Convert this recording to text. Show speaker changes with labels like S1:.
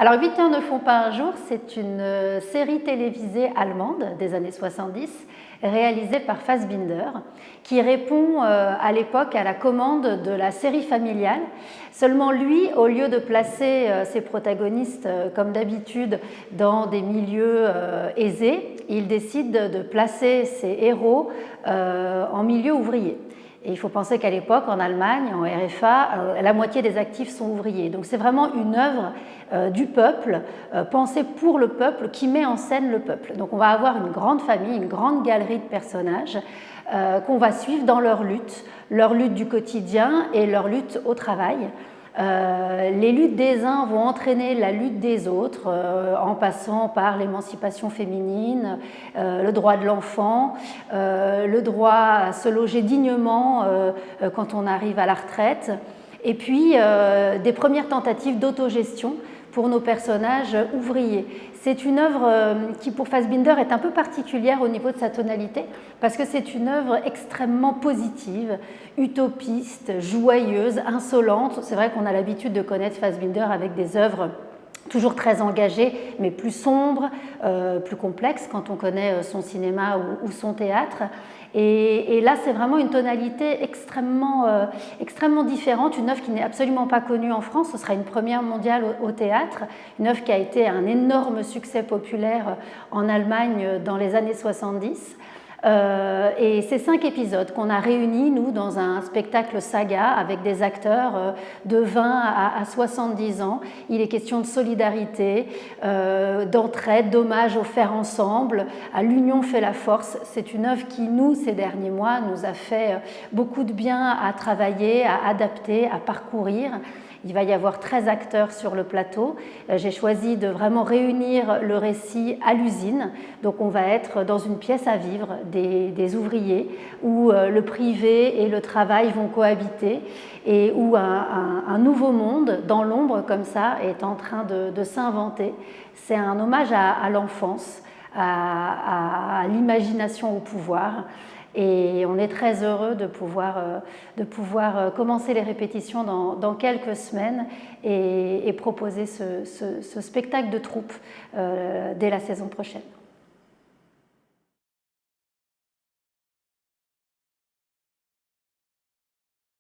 S1: Alors 8 heures ne font pas un jour, c'est une série télévisée allemande des années 70 réalisée par Fassbinder qui répond à l'époque à la commande de la série familiale. Seulement lui, au lieu de placer ses protagonistes comme d'habitude dans des milieux aisés, il décide de placer ses héros en milieu ouvrier. Et il faut penser qu'à l'époque, en Allemagne, en RFA, la moitié des actifs sont ouvriers. Donc c'est vraiment une œuvre du peuple, pensée pour le peuple, qui met en scène le peuple. Donc on va avoir une grande famille, une grande galerie de personnages qu'on va suivre dans leur lutte du quotidien et leur lutte au travail. Les luttes des uns vont entraîner la lutte des autres en passant par l'émancipation féminine, le droit de l'enfant, le droit à se loger dignement quand on arrive à la retraite, et puis des premières tentatives d'autogestion pour nos personnages ouvriers. C'est une œuvre qui, pour Fassbinder, est un peu particulière au niveau de sa tonalité, parce que c'est une œuvre extrêmement positive, utopiste, joyeuse, insolente. C'est vrai qu'on a l'habitude de connaître Fassbinder avec des œuvres toujours très engagées, mais plus sombres, plus complexes quand on connaît son cinéma ou son théâtre. Et là, c'est vraiment une tonalité extrêmement différente, une œuvre qui n'est absolument pas connue en France. Ce sera une première mondiale au théâtre, une œuvre qui a été un énorme succès populaire en Allemagne dans les années 70. Et ces 5 épisodes qu'on a réunis, nous, dans un spectacle saga avec des acteurs de 20 à 70 ans. Il est question de solidarité, d'entraide, d'hommage au faire ensemble, à l'union fait la force. C'est une œuvre qui, nous, ces derniers mois, nous a fait beaucoup de bien à travailler, à adapter, à parcourir. Il va y avoir 13 acteurs sur le plateau. J'ai choisi de vraiment réunir le récit à l'usine. Donc on va être dans une pièce à vivre des ouvriers où le privé et le travail vont cohabiter et où un nouveau monde dans l'ombre comme ça est en train de s'inventer. C'est un hommage à l'enfance, à l'imagination au pouvoir. Et on est très heureux de pouvoir commencer les répétitions dans quelques semaines et proposer ce spectacle de troupe dès la saison prochaine.